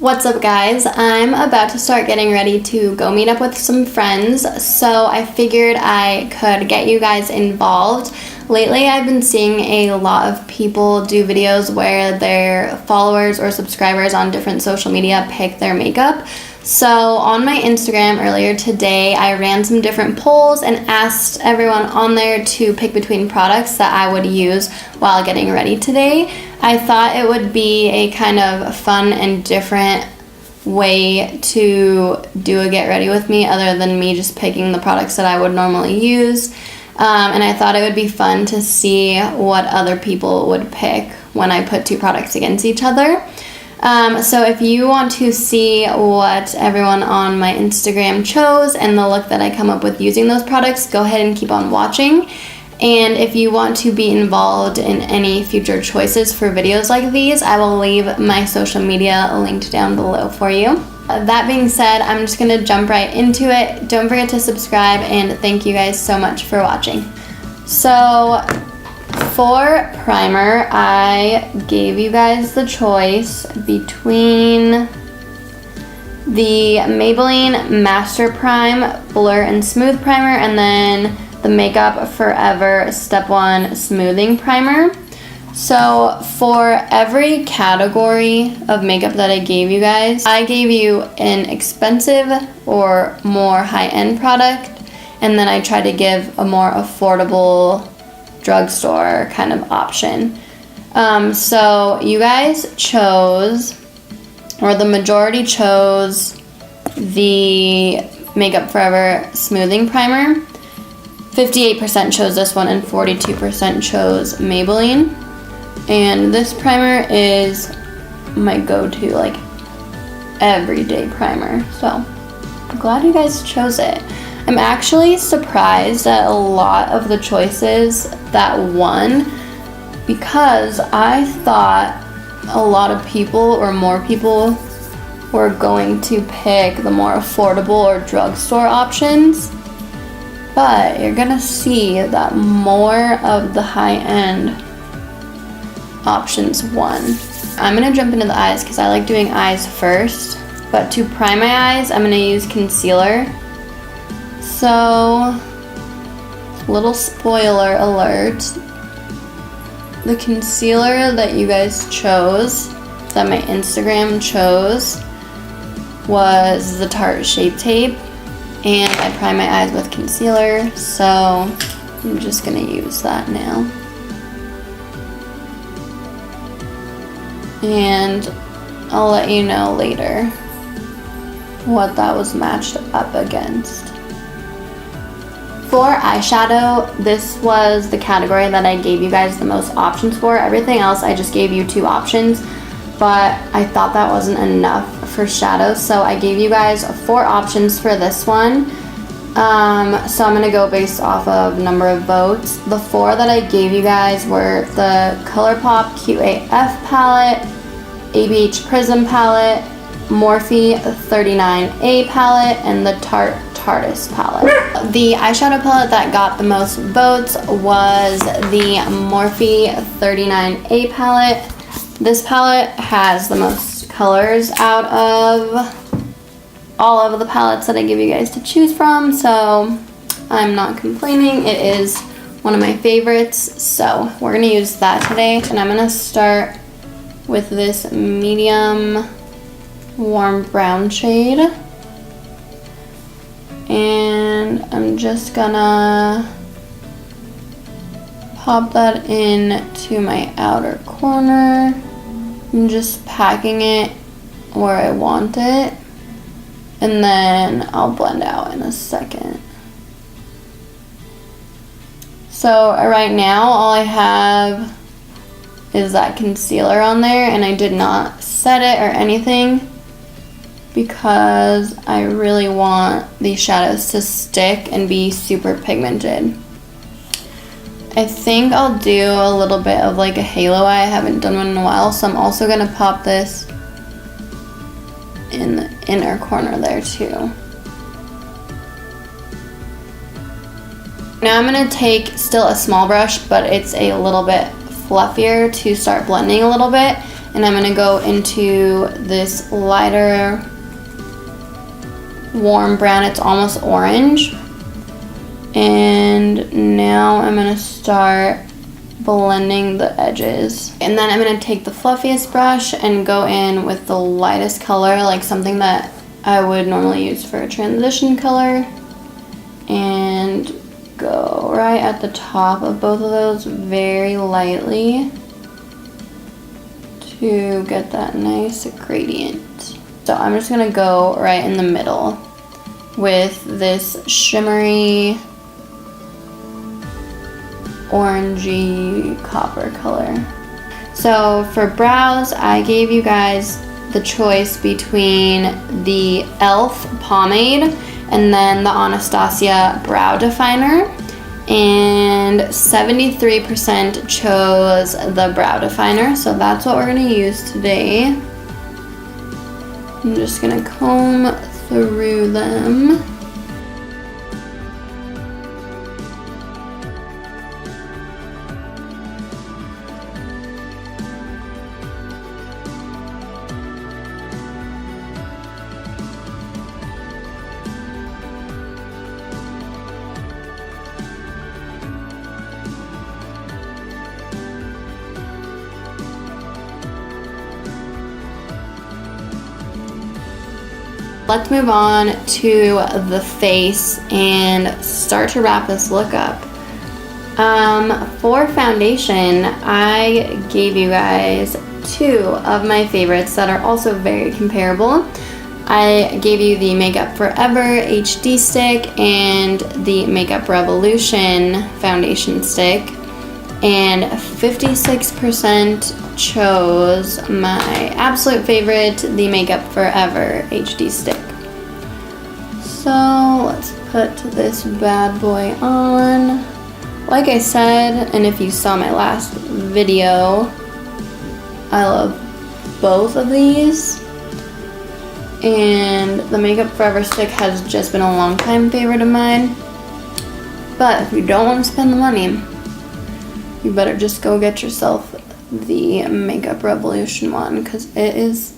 What's up, guys? I'm about to start getting ready to go meet up with some friends, so I figured I could get you guys involved. Lately, I've been seeing a lot of people do videos where their followers or subscribers on different social media pick their makeup. So on my Instagram earlier today, I ran some different polls and asked everyone on there to pick between products that I would use while getting ready today. I thought it would be a kind of fun and different way to do a get ready with me other than me just picking the products that I would normally use. And I thought it would be fun to see what other people would pick when I put two products against each other. So if you want to see what everyone on my Instagram chose and the look that I come up with using those products, go ahead and keep on watching. And if you want to be involved in any future choices for videos like these, I will leave my social media linked down below for you. That being said, I'm just going to jump right into it. Don't forget to subscribe, and thank you guys so much for watching. So for primer, I gave you guys the choice between the Maybelline Master Prime Blur and Smooth Primer and then the Makeup Forever Step 1 Smoothing Primer. So for every category of makeup that I gave you guys, I gave you an expensive or more high-end product, and then I tried to give a more affordable drugstore kind of option. So you guys chose, or the majority chose, the Makeup Forever Smoothing Primer. 58% chose this one and 42% chose Maybelline. And this primer is my go-to, like, everyday primer. So I'm glad you guys chose it. I'm actually surprised at a lot of the choices that won, because I thought a lot of people or more people were going to pick the more affordable or drugstore options. But you're gonna see that more of the high-end options won. I'm gonna jump into the eyes because I like doing eyes first. But to prime my eyes, I'm gonna use concealer. So, little spoiler alert. The concealer that you guys chose, that my Instagram chose, was the Tarte Shape Tape. And I prime my eyes with concealer, so I'm just gonna use that now. And I'll let you know later what that was matched up against. For eyeshadow, this was the category that I gave you guys the most options for. Everything else I just gave you 2 options, but I thought that wasn't enough for shadows, so I gave you guys 4 options for this one. So I'm gonna go based off of number of votes. The 4 that I gave you guys were the ColourPop QAF palette, ABH Prism palette, Morphe 39A palette, and the Tarte Tarteist palette. The eyeshadow palette that got the most votes was the Morphe 39A palette. This palette has the most colors out of all of the palettes that I give you guys to choose from, so I'm not complaining. It is one of my favorites, so we're gonna use that today. And I'm gonna start with this medium warm brown shade, and I'm just gonna pop that in to my outer corner. I'm just packing it where I want it, and then I'll blend out in a second. So right now all I have is that concealer on there, and I did not set it or anything because I really want these shadows to stick and be super pigmented. I think I'll do a little bit of like a halo eye. I haven't done one in a while, so I'm also gonna pop this in the inner corner there too. Now I'm gonna take still a small brush, but it's a little bit fluffier to start blending a little bit, And I'm going to go into this lighter warm brown. It's almost orange. And now I'm going to start blending the edges. And then I'm going to take the fluffiest brush and go in with the lightest color, like something that I would normally use for a transition color, and go right at the top of both of those very lightly to get that nice gradient. So I'm just gonna go right in the middle with this shimmery orangey copper color. So for brows, I gave you guys the choice between the e.l.f. pomade and then the Anastasia brow definer, and 73% chose the brow definer, so that's what we're going to use today. I'm just going to comb through them. Let's move on to the face and start to wrap this look up. For foundation, I gave you guys two of my favorites that are also very comparable. I gave you the Makeup Forever HD stick and the Makeup Revolution foundation stick, and 56% chose my absolute favorite, the Makeup Forever HD stick. So let's put this bad boy on. Like I said, and if you saw my last video, I love both of these. And the Makeup Forever stick has just been a long time favorite of mine. But if you don't want to spend the money, you better just go get yourself the Makeup Revolution one, because it is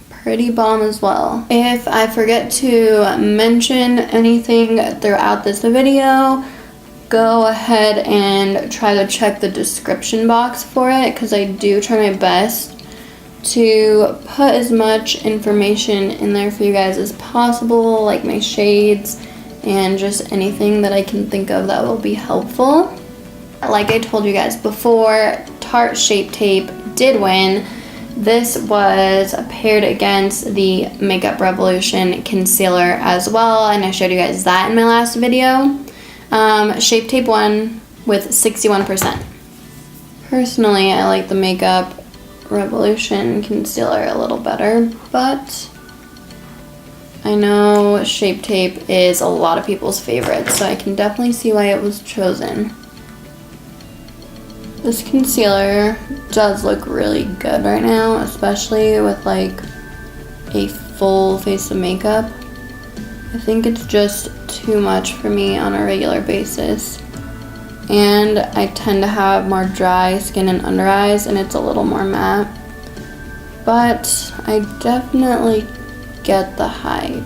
pretty bomb as well. If I forget to mention anything throughout this video, go ahead and try to check the description box for it, because I do try my best to put as much information in there for you guys as possible, like my shades and just anything that I can think of that will be helpful. Like I told you guys before, Tarte Shape Tape did win. This was paired against the Makeup Revolution concealer as well, and I showed you guys that in my last video. Shape Tape won with 61%. Personally, I like the Makeup Revolution concealer a little better, but I know Shape Tape is a lot of people's favorite, so I can definitely see why it was chosen. This concealer does look really good right now, especially with like a full face of makeup. I think it's just too much for me on a regular basis. And I tend to have more dry skin and under eyes, and it's a little more matte. But I definitely get the hype.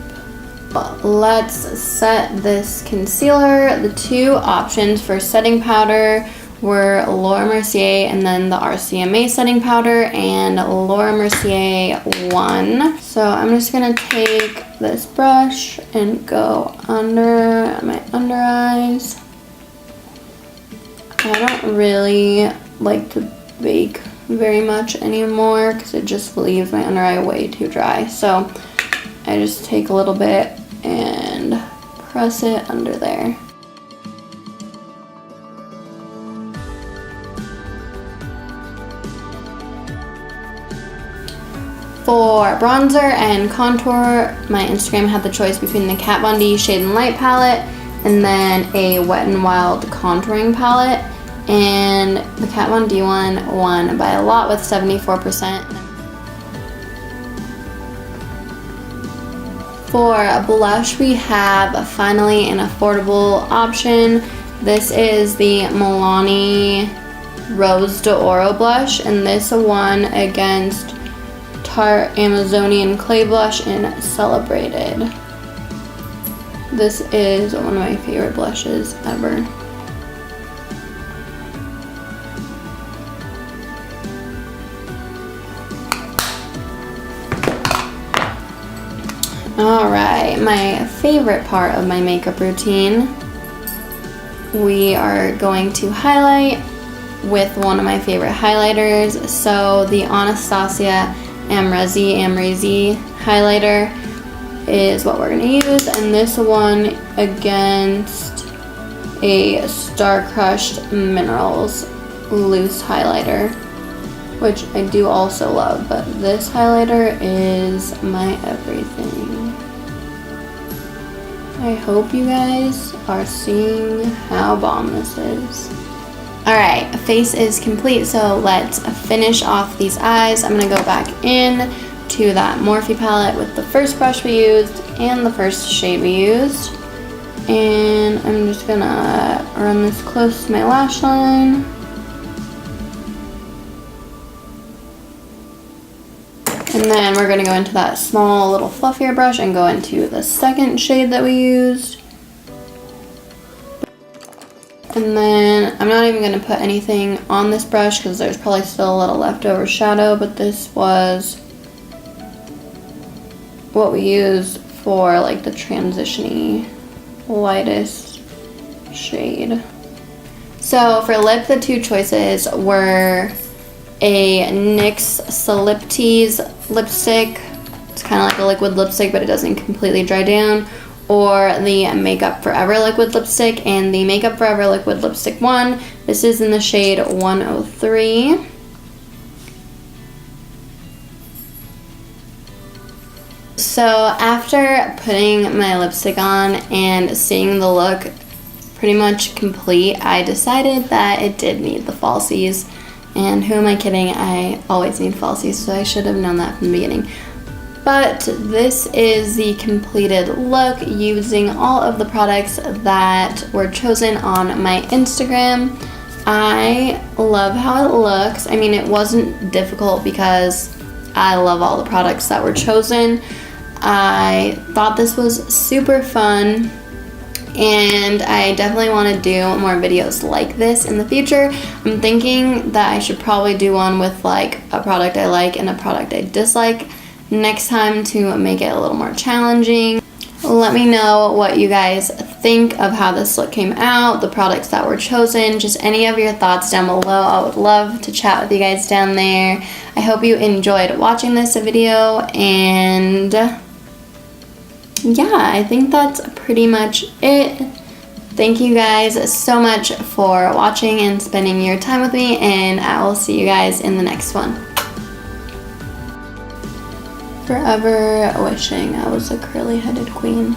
But let's set this concealer. The two options for setting powder were Laura Mercier and then the RCMA setting powder, and Laura Mercier won. So I'm just gonna take this brush and go under my under eyes. I don't really like to bake very much anymore because it just leaves my under eye way too dry. So I just take a little bit and press it under there. For bronzer and contour, my Instagram had the choice between the Kat Von D Shade and Light palette and then a Wet n Wild contouring palette, and the Kat Von D one won by a lot with 74%. For blush, we have finally an affordable option. This is the Milani Rose d'Oro blush, and this won against Tarte Amazonian Clay Blush in Celebrated. This is one of my favorite blushes ever. Alright, my favorite part of my makeup routine. We are going to highlight with one of my favorite highlighters. So the Anastasia Amrezy highlighter is what we're going to use. And this one against a Star Crushed Minerals loose highlighter, which I do also love, but this highlighter is my everything. I hope you guys are seeing how bomb this is. Alright, face is complete, so let's finish off these eyes. I'm going to go back in to that Morphe palette with the first brush we used and the first shade we used. And I'm just going to run this close to my lash line. And then we're going to go into that small little fluffier brush and go into the second shade that we used. And then I'm not even going to put anything on this brush because there's probably still a little leftover shadow, but this was what we used for like the transition-y lightest shade. So for lip, the two choices were a NYX Celiptease lipstick. It's kind of like a liquid lipstick, but it doesn't completely dry down. Or the Makeup Forever liquid lipstick. And the Makeup Forever liquid lipstick one, this is in the shade 103. So after putting my lipstick on and seeing the look pretty much complete, I decided that it did need the falsies. And who am I kidding? I always need falsies, so I should have known that from the beginning. But this is the completed look using all of the products that were chosen on my Instagram. I love how it looks. I mean, it wasn't difficult because I love all the products that were chosen. I thought this was super fun, and I definitely want to do more videos like this in the future. I'm thinking that I should probably do one with like a product I like and a product I dislike next time to make it a little more challenging. Let me know what you guys think of how this look came out, the products that were chosen, just any of your thoughts down below. I would love to chat with you guys down there. I hope you enjoyed watching this video, and yeah, I think that's pretty much it. Thank you guys so much for watching and spending your time with me, and I will see you guys in the next one. Forever wishing I was a curly-headed queen.